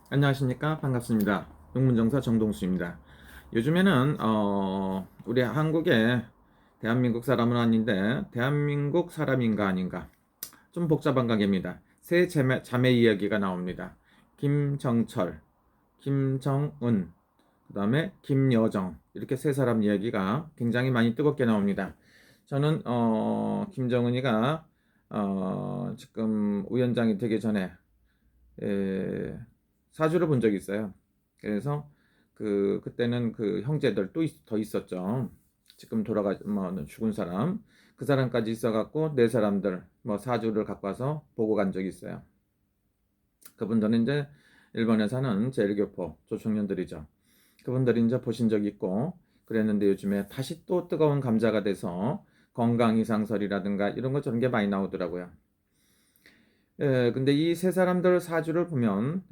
안녕하십니까, 반갑습니다. 농문정사 정동수입니다. 요즘에는 우리 한국에 대한민국 사람은 아닌데 대한민국 사람인가 아닌가 좀 복잡한 관계입니다. 세 자매 이야기가 나옵니다. 김정철, 김정은, 그 다음에 김여정, 이렇게 세 사람 이야기가 굉장히 많이 뜨겁게 나옵니다. 저는 김정은이가 지금 위원장이 되기 전에 에, 사주를 본 적이 있어요. 그래서 그때는 그 형제들 또 더 있었죠. 지금 뭐 죽은 사람, 그 사람까지 있어갖고 네 사람들 뭐 사주를 갖고 와서 보고 간 적이 있어요. 그분들은 이제 일본에 사는 제일교포 조총련들이죠. 그분들이 이제 보신 적이 있고 그랬는데 요즘에 다시 또 뜨거운 감자가 돼서 건강 이상설이라든가 이런 거 저런 게 많이 나오더라고요. 근데 이 세 사람들 사주를 보면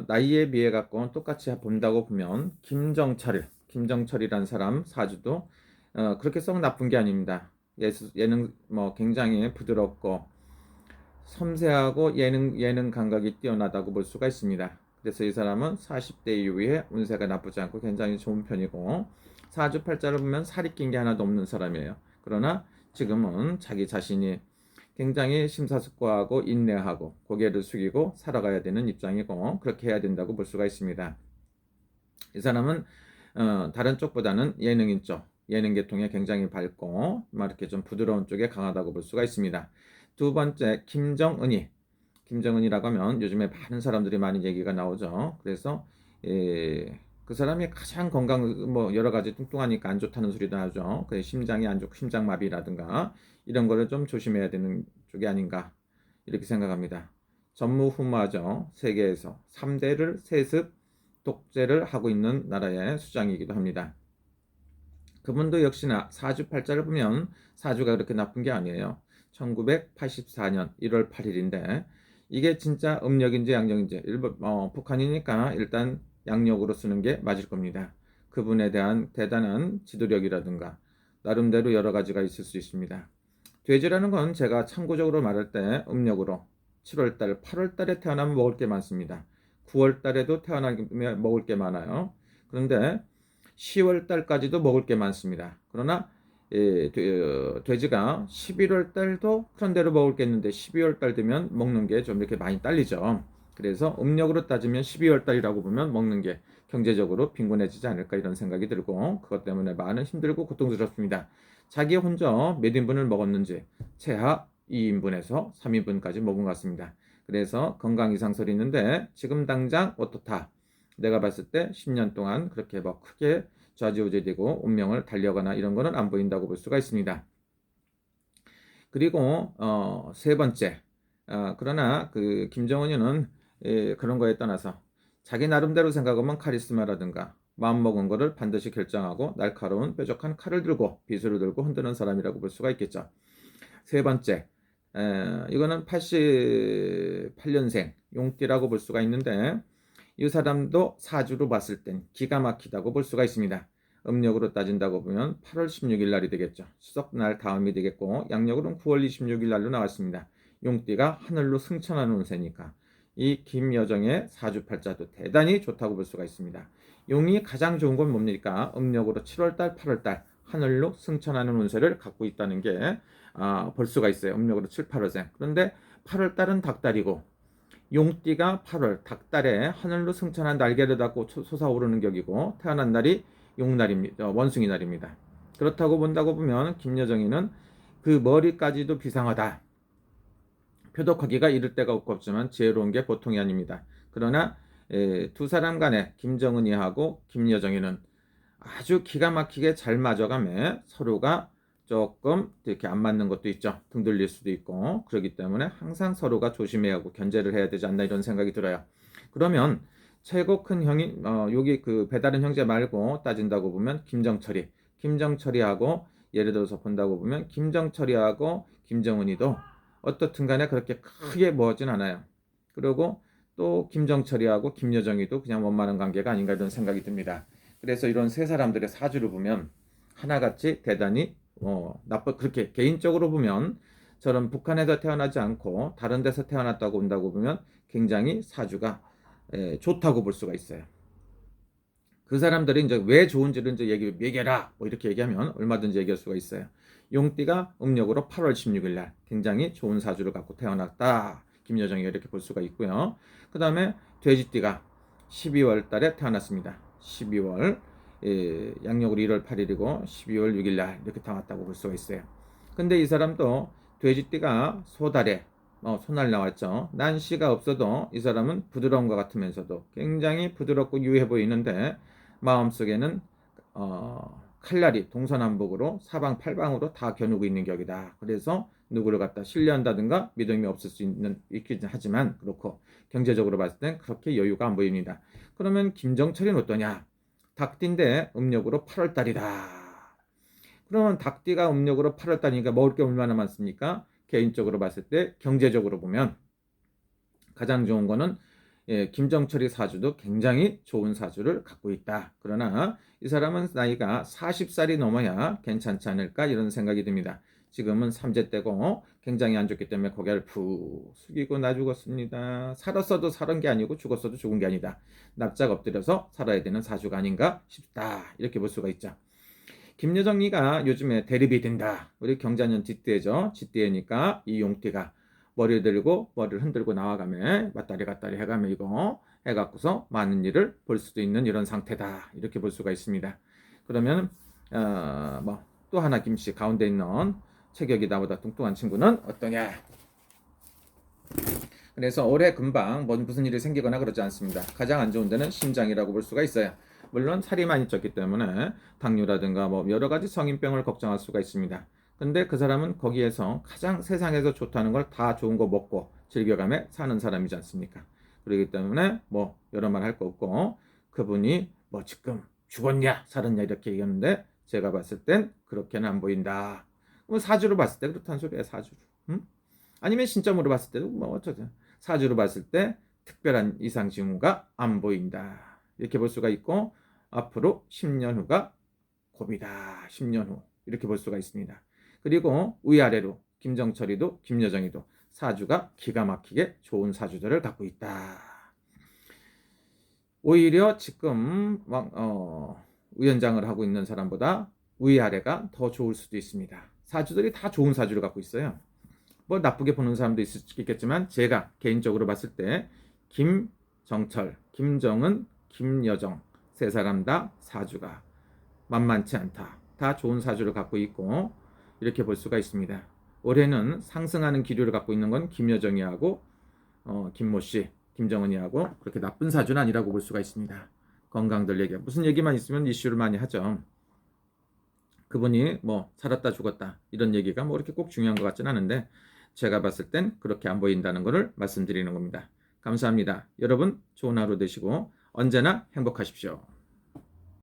나이에 비해 갖고 똑같이 본다고 보면 김정철이란 사람 사주도 그렇게 썩 나쁜 게 아닙니다. 얘는 뭐 굉장히 부드럽고 섬세하고 예능 감각이 뛰어나다고 볼 수가 있습니다. 그래서 이 사람은 40대 이후에 운세가 나쁘지 않고 굉장히 좋은 편이고 사주팔자를 보면 살이 낀 게 하나도 없는 사람이에요. 그러나 지금은 자기 자신이 굉장히 심사숙고하고 인내하고 고개를 숙이고 살아가야 되는 입장이고 그렇게 해야 된다고 볼 수가 있습니다. 이 사람은 다른 쪽보다는 예능인 쪽, 예능 계통에 굉장히 밝고 이렇게 좀 부드러운 쪽에 강하다고 볼 수가 있습니다. 두 번째 김정은이라고 하면 요즘에 많은 사람들이 많은 얘기가 나오죠. 그래서 그 사람이 가장 건강 뭐 여러 가지 뚱뚱하니까 안 좋다는 소리도 하죠. 그 심장이 안 좋고 심장마비라든가 이런 거를 좀 조심해야 되는 쪽이 아닌가 이렇게 생각합니다. 전무후무하죠. 세계에서 3대를 세습 독재를 하고 있는 나라의 수장이기도 합니다. 그분도 역시나 사주팔자를 보면 사주가 그렇게 나쁜 게 아니에요. 1984년 1월 8일인데 이게 진짜 음력인지 양력인지 북한이니까 일단 양력으로 쓰는 게 맞을 겁니다. 그분에 대한 대단한 지도력이라든가 나름대로 여러 가지가 있을 수 있습니다. 돼지라는 건 제가 참고적으로 말할 때 음력으로 7월달, 8월달에 태어나면 먹을 게 많습니다. 9월달에도 태어나면 먹을 게 많아요. 그런데 10월달까지도 먹을 게 많습니다. 그러나 돼지가 11월달도 그런 대로 먹을 게 있는데 12월달 되면 먹는 게 좀 이렇게 많이 딸리죠. 그래서 음력으로 따지면 12월달이라고 보면 먹는 게 경제적으로 빈곤해지지 않을까 이런 생각이 들고 그것 때문에 많은 힘들고 고통스럽습니다. 자기 혼자 몇 인분을 먹었는지 최하 2인분에서 3인분까지 먹은 것 같습니다. 그래서 건강 이상설이 있는데 지금 당장 어떻다. 내가 봤을 때 10년 동안 그렇게 뭐 크게 좌지우지되고 운명을 달려가나 이런 거는 안 보인다고 볼 수가 있습니다. 그리고 세 번째 그러나 그 김정은이는 그런 거에 떠나서 자기 나름대로 생각하면 카리스마라든가 마음먹은 거를 반드시 결정하고 날카로운 뾰족한 칼을 들고 비수를 들고 흔드는 사람이라고 볼 수가 있겠죠. 세 번째 이거는 88년생 용띠라고 볼 수가 있는데 이 사람도 사주로 봤을 땐 기가 막히다고 볼 수가 있습니다. 음력으로 따진다고 보면 8월 16일 날이 되겠죠. 추석날 다음이 되겠고 양력으로는 9월 26일 날로 나왔습니다. 용띠가 하늘로 승천하는 운세니까 이 김여정의 사주팔자도 대단히 좋다고 볼 수가 있습니다. 용이 가장 좋은 건 뭡니까? 음력으로 7월달, 8월달 하늘로 승천하는 운세를 갖고 있다는 게 볼 수가 있어요. 음력으로 7, 8월생. 그런데 8월달은 닭달이고 용띠가 8월 닭달에 하늘로 승천한 날개를 닫고 솟아오르는 격이고 태어난 날이 용날입니다. 원숭이 날입니다. 그렇다고 본다고 보면 김여정이는 그 머리까지도 비상하다. 표독하기가 이를 데가 없지만 지혜로운 게 보통이 아닙니다. 그러나 두 사람 간에 김정은이하고 김여정이는 아주 기가 막히게 잘 맞아가며 서로가 조금 이렇게 안 맞는 것도 있죠. 등 돌릴 수도 있고 그렇기 때문에 항상 서로가 조심해야 하고 견제를 해야 되지 않나 이런 생각이 들어요. 그러면 최고 큰 형이 여기 그 배다른 형제 말고 따진다고 보면 김정철이하고 예를 들어서 본다고 보면 김정철이하고 김정은이도 어떻든 간에 그렇게 크게 뭐하진 않아요. 그리고 또 김정철이하고 김여정이도 그냥 원만한 관계가 아닌가 이런 생각이 듭니다. 그래서 이런 세 사람들의 사주를 보면 하나같이 대단히 그렇게 개인적으로 보면 저런 북한에서 태어나지 않고 다른 데서 태어났다고 본다고 보면 굉장히 사주가 좋다고 볼 수가 있어요. 그 사람들이 이제 왜 좋은지를 이제 얘기해라. 뭐 이렇게 얘기하면 얼마든지 얘기할 수가 있어요. 용띠가 음력으로 8월 16일 날 굉장히 좋은 사주를 갖고 태어났다. 김여정이가 이렇게 볼 수가 있고요. 그 다음에 돼지띠가 12월 달에 태어났습니다. 12월 양력으로 1월 8일이고 12월 6일 날 이렇게 태어났다고 볼 수가 있어요. 근데 이 사람도 돼지띠가 소달에 소날 나왔죠. 난시가 없어도 이 사람은 부드러운 것 같으면서도 굉장히 부드럽고 유해 보이는데 마음속에는 칼날이 동서남북으로 사방팔방으로 다 겨누고 있는 격이다. 그래서 누구를 갖다 신뢰한다든가 믿음이 없을 수 있긴 하지만 그렇고 경제적으로 봤을 땐 그렇게 여유가 안 보입니다. 그러면 김정철이는 어떠냐? 닭띠인데 음력으로 8월 달이다. 그러면 닭띠가 음력으로 8월 달이니까 먹을 게 얼마나 많습니까? 개인적으로 봤을 때 경제적으로 보면 가장 좋은 거는 김정철이 사주도 굉장히 좋은 사주를 갖고 있다. 그러나 이 사람은 나이가 40살이 넘어야 괜찮지 않을까 이런 생각이 듭니다. 지금은 삼재 때고 굉장히 안 좋기 때문에 고개를 푹 숙이고 나 죽었습니다. 살았어도 살은 게 아니고 죽었어도 죽은 게 아니다. 납작 엎드려서 살아야 되는 사주가 아닌가 싶다. 이렇게 볼 수가 있죠. 김여정이가 요즘에 대립이 된다. 우리 경자년 뒷대죠. 뒷대니까 이 용띠가 머리 들고 머리를 흔들고 나와가며 맞다리 갔다리 해가며 이거 해갖고서 많은 일을 볼 수도 있는 이런 상태다. 이렇게 볼 수가 있습니다. 그러면 또 하나 김씨 가운데 있는 체격이 나보다 뚱뚱한 친구는 어떠냐? 그래서 올해 금방 무슨 일이 생기거나 그러지 않습니다. 가장 안 좋은 데는 심장이라고 볼 수가 있어요. 물론 살이 많이 쪘기 때문에 당뇨라든가 여러 가지 성인병을 걱정할 수가 있습니다. 근데 그 사람은 거기에서 가장 세상에서 좋다는 걸 다 좋은 거 먹고 즐겨가며 사는 사람이지 않습니까? 그렇기 때문에 여러 말 할 거 없고 그분이 지금 죽었냐 살았냐 이렇게 얘기하는데 제가 봤을 땐 그렇게는 안 보인다. 사주로 봤을 때 그렇다는 소리야 사주로. 응? 아니면 신점으로 봤을 때도 어쩌죠. 사주로 봤을 때 특별한 이상 징후가 안 보인다. 이렇게 볼 수가 있고 앞으로 10년 후가 고비다. 10년 후 이렇게 볼 수가 있습니다. 그리고 위아래로 김정철이도 김여정이도 사주가 기가 막히게 좋은 사주들을 갖고 있다. 오히려 지금 위원장을 하고 있는 사람보다 위아래가 더 좋을 수도 있습니다. 사주들이 다 좋은 사주를 갖고 있어요. 나쁘게 보는 사람도 있겠지만 제가 개인적으로 봤을 때 김정철, 김정은, 김여정 세 사람 다 사주가 만만치 않다. 다 좋은 사주를 갖고 있고 이렇게 볼 수가 있습니다. 올해는 상승하는 기류를 갖고 있는 건 김여정이하고 김모씨, 김정은이하고 그렇게 나쁜 사주는 아니라고 볼 수가 있습니다. 건강들 얘기 무슨 얘기만 있으면 이슈를 많이 하죠. 그분이 살았다 죽었다 이런 얘기가 그렇게 꼭 중요한 것 같진 않은데 제가 봤을 땐 그렇게 안 보인다는 것을 말씀드리는 겁니다. 감사합니다. 여러분 좋은 하루 되시고 언제나 행복하십시오.